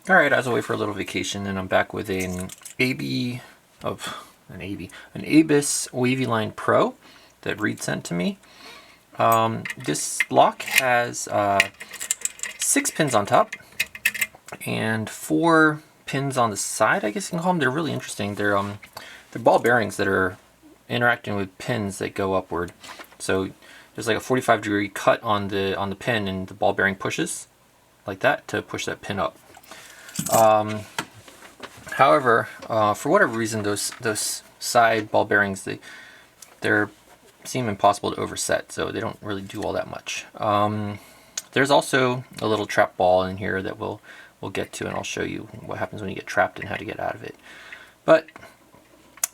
Alright, I was away for a little vacation and I'm back with an Abus Wavyline Pro that Reed sent to me. This lock has 6 pins on top and 4 pins on the side, I guess you can call them. They're really interesting. They're ball bearings that are interacting with pins that go upward. So there's like a 45-degree cut on the pin, and the ball bearing pushes like that to push that pin up. However, for whatever reason, those side ball bearings they seem impossible to overset, so they don't really do all that much. There's also a little trap ball in here that we'll get to, and I'll show you what happens when you get trapped and how to get out of it. But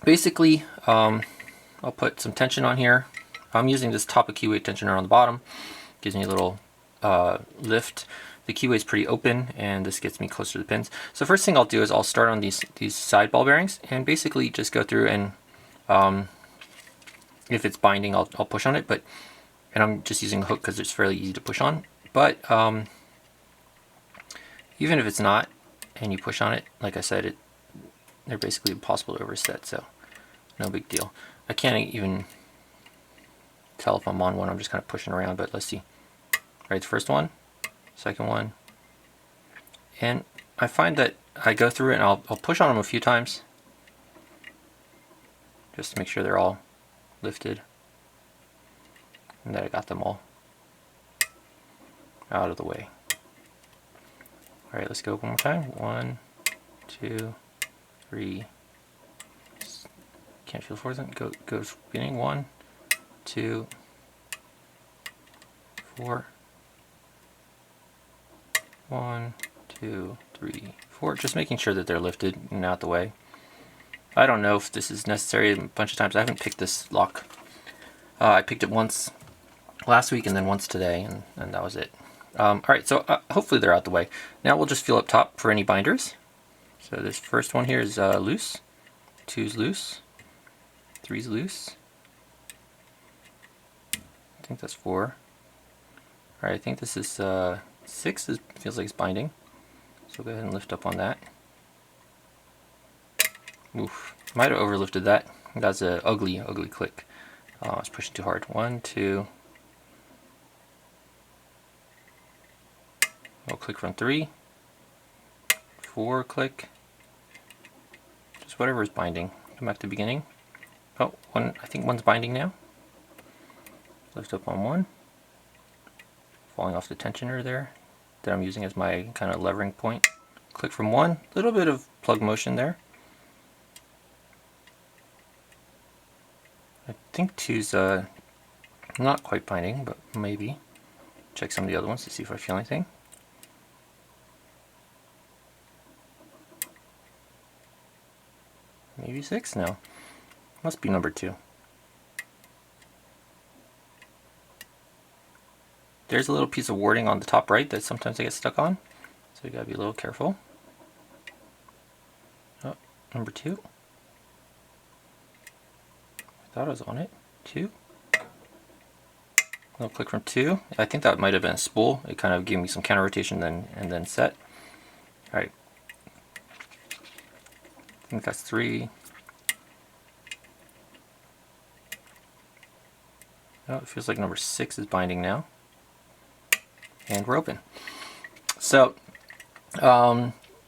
basically, I'll put some tension on here. I'm using this top of keyway tensioner on the bottom. Gives me a little lift. The keyway is pretty open, and this gets me closer to the pins. So first thing I'll do is I'll start on these side ball bearings and basically just go through and if it's binding, I'll push on it. And I'm just using a hook because it's fairly easy to push on. But even if it's not, and you push on it, like I said, they're basically impossible to overset. So no big deal. I can't even tell if I'm on one. I'm just kind of pushing around. But let's see. All right, the first one. Second one, and I find that I go through it and I'll push on them a few times just to make sure they're all lifted and that I got them all out of the way. Alright, let's go one more time. 1, 2, 3. Can't feel the fourth one. Go beginning. 1, 2, 4. 1, 2, 3, 4. Just making sure that they're lifted and out the way. I don't know if this is necessary. A bunch of times I haven't picked this lock. I picked it once last week and then once today, and that was it. Alright, so hopefully they're out the way. Now we'll just feel up top for any binders. So this first one here is loose. 2's loose. 3's loose. I think that's 4. Alright, I think this is 6 feels like it's binding, so go ahead and lift up on that. Oof, might have overlifted that. That's an ugly click. I was pushing too hard. 1, 2. We'll click from 3, 4, click. Just whatever is binding. Come back to the beginning. Oh, one. I think one's binding now. Lift up on 1. Falling off the tensioner there that I'm using as my kind of levering point. Click from 1, little bit of plug motion there. I think 2's not quite binding, but maybe. Check some of the other ones to see if I feel anything. Maybe 6? No. Must be number 2. There's a little piece of warding on the top right that sometimes I get stuck on, so you gotta be a little careful. Oh, number 2. I thought I was on it. 2. I'll click from 2. I think that might have been a spool. It kind of gave me some counter rotation and then set. Alright. I think that's 3. Oh, it feels like number 6 is binding now. And we're open. So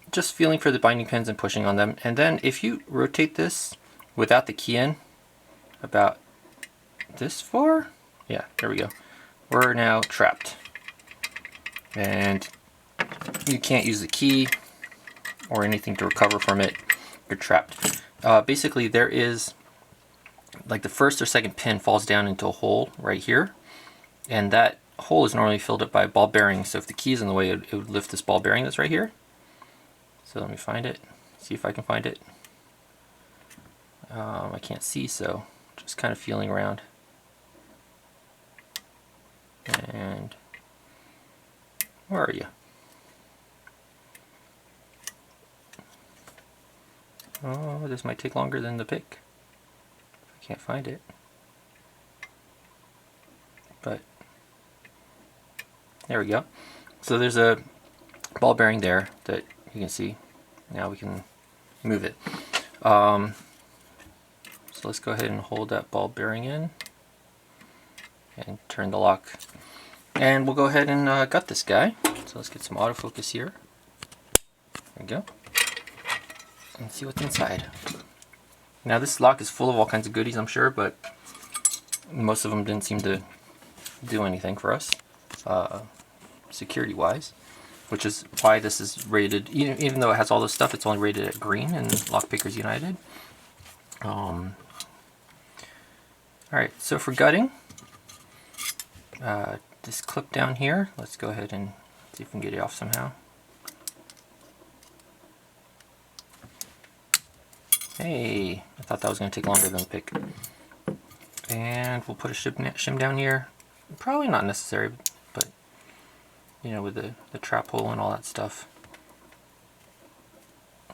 just feeling for the binding pins and pushing on them, and then if you rotate this without the key in about this far, yeah, there we go, we're now trapped and you can't use the key or anything to recover from it. You're trapped. Basically there is like the first or second pin falls down into a hole right here, and that hole is normally filled up by a ball bearing, so if the key is in the way, it would lift this ball bearing that's right here. So let me find it, see if I can find it. I can't see, so just kind of feeling around. And where are you? Oh, this might take longer than the pick. I can't find it. But there we go. So there's a ball bearing there that you can see now we can move it. So let's go ahead and hold that ball bearing in and turn the lock. And we'll go ahead and gut this guy. So let's get some autofocus here. There we go. And see what's inside. Now this lock is full of all kinds of goodies, I'm sure, but most of them didn't seem to do anything for us, security-wise. Which is why this is rated, even though it has all this stuff, it's only rated at green in Lockpickers United. Alright, so for gutting, this clip down here, let's go ahead and see if we can get it off somehow. Hey, I thought that was going to take longer than the pick. And we'll put a shim down here. Probably not necessary, but you know, with the trap hole and all that stuff.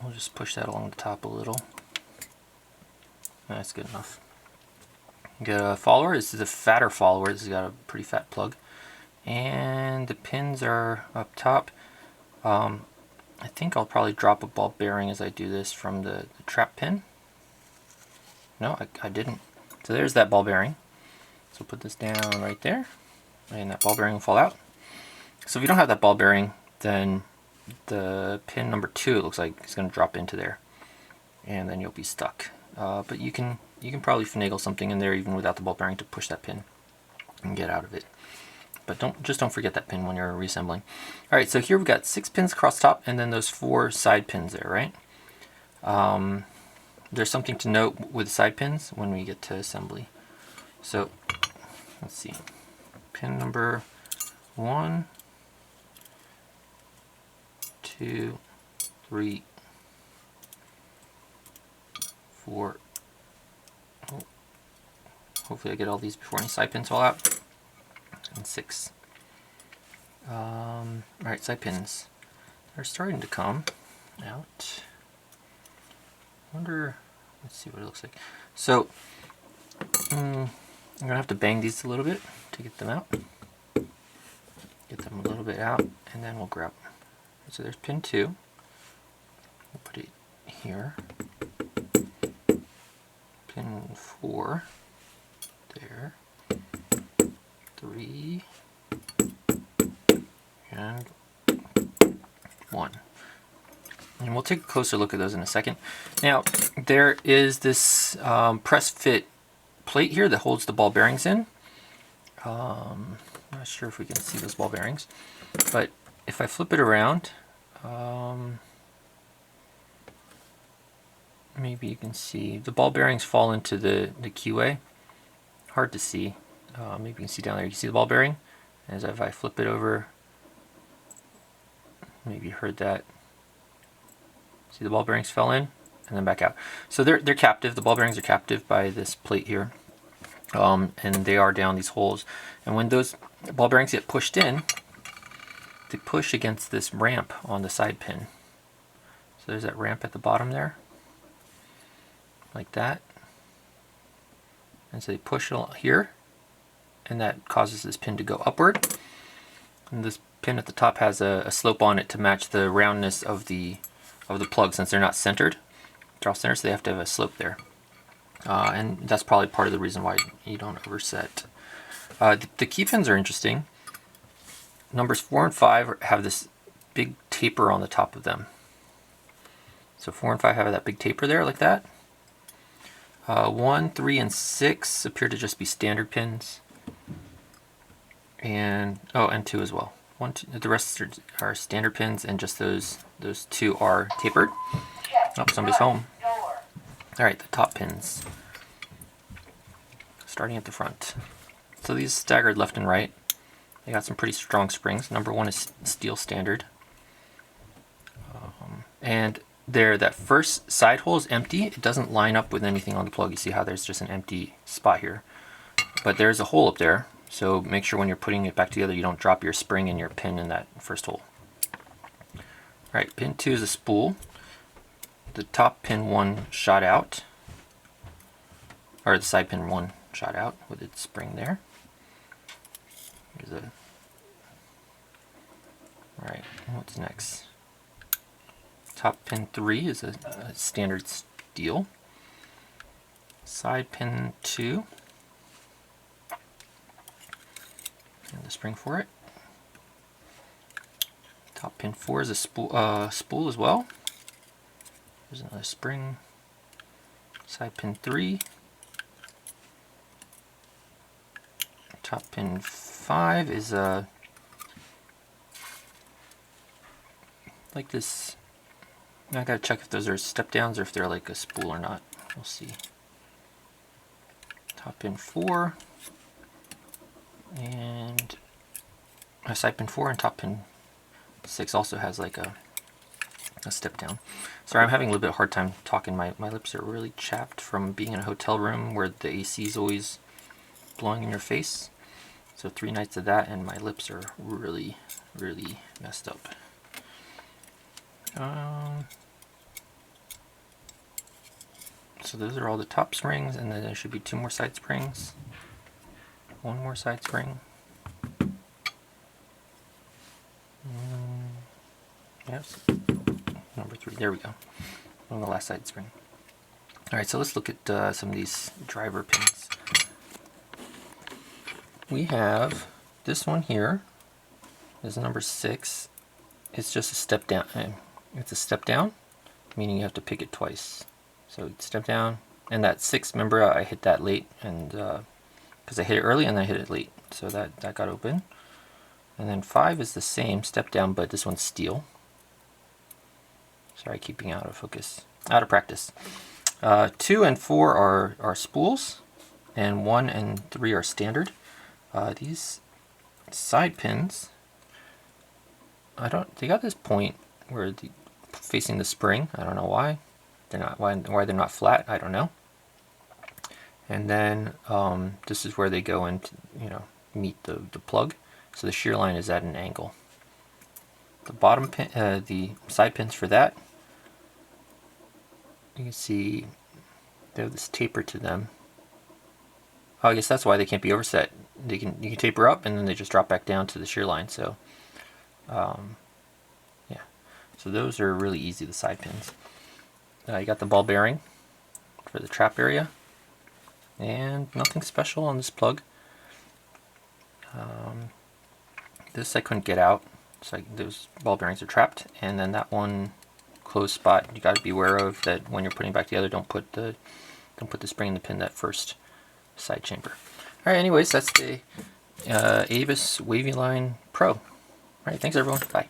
We'll just push that along the top a little. That's good enough. Get a follower. This is a fatter follower. This has got a pretty fat plug. And the pins are up top. I think I'll probably drop a ball bearing as I do this from the trap pin. No, I didn't. So there's that ball bearing. So put this down right there. And that ball bearing will fall out. So if you don't have that ball bearing, then the pin number 2, it looks like, is going to drop into there. And then you'll be stuck. But you can probably finagle something in there even without the ball bearing to push that pin and get out of it. But don't forget that pin when you're reassembling. Alright, so here we've got 6 pins across top and then those 4 side pins there, right? There's something to note with side pins when we get to assembly. So let's see. Pin number 1, 2, 3, 4. Oh, hopefully I get all these before any side pins fall out. And 6. Alright, side pins. They're starting to come out. Wonder, let's see what it looks like. So, I'm going to have to bang these a little bit to get them out. Get them a little bit out, and then we'll grab them. So there's pin 2. We'll put it here. Pin 4. There. 3. And 1. And we'll take a closer look at those in a second. Now, there is this press fit plate here that holds the ball bearings in. I'm not sure if we can see those ball bearings, but if I flip it around, maybe you can see the ball bearings fall into the keyway. Hard to see. Maybe you can see down there. You see the ball bearing? As if I flip it over, maybe you heard that. See the ball bearings fell in and then back out. So they're captive. The ball bearings are captive by this plate here, and they are down these holes. And when those ball bearings get pushed in, they push against this ramp on the side pin. So there's that ramp at the bottom there, like that. And so they push it here, and that causes this pin to go upward. And this pin at the top has a slope on it to match the roundness of the plug, since they're not centered. They're off center, so they have to have a slope there. And that's probably part of the reason why you don't overset. The key pins are interesting. Numbers 4 and 5 have this big taper on the top of them. So 4 and 5 have that big taper there, like that. 1, 3, and 6 appear to just be standard pins. And 2 as well. 1, 2, the rest are standard pins, and just those 2 are tapered. Oh, somebody's home. Alright, the top pins. Starting at the front. So these staggered left and right. They got some pretty strong springs. Number 1 is steel standard. And there, that first side hole is empty. It doesn't line up with anything on the plug. You see how there's just an empty spot here. But there's a hole up there. So make sure when you're putting it back together, you don't drop your spring and your pin in that first hole. Alright, pin 2 is a spool. The top pin 1 shot out. Or the side pin 1 shot out with its spring there. Here's a... Alright, what's next? Top pin 3 is a standard steel. Side pin 2, and the spring for it. Top pin 4 is a spool as well. There's another spring. Side pin 3. Top pin 5 is a like this. I gotta check if those are step downs or if they're like a spool or not. We'll see. Top pin 4 and a side pin 4, and top pin 6 also has like a step down. Sorry, I'm having a little bit of a hard time talking. My lips are really chapped from being in a hotel room where the AC is always blowing in your face. So 3 nights of that and my lips are really messed up. So those are all the top springs, and then there should be 2 more side springs. 1 more side spring. Yes, number 3. There we go. On the last side spring. All right, so let's look at some of these driver pins. We have this one here. This is number 6. It's just a step down. It's a step down, meaning you have to pick it twice. So step down, and that 6, remember I hit that late, and because I hit it early and I hit it late, so that got open. And then 5 is the same step down, but this one's steel. Sorry, keeping out of focus, out of practice. 2 and 4 are spools, and 1 and 3 are standard. These side pins, they got this point where facing the spring. I don't know why. They're not why they're not flat. I don't know. And then this is where they go and meet the plug. So the shear line is at an angle. The bottom pin, the side pins for that, you can see they have this taper to them. Oh, I guess that's why they can't be overset. You can taper up and then they just drop back down to the shear line. So yeah, so those are really easy, the side pins. You got the ball bearing for the trap area, and nothing special on this plug. This I couldn't get out, so those ball bearings are trapped. And then that one closed spot, you got to be aware of that when you're putting it back together. Don't put the spring in the pin that first side chamber. All right, anyways, that's the Abus Wavyline Pro. All right, thanks everyone. Bye.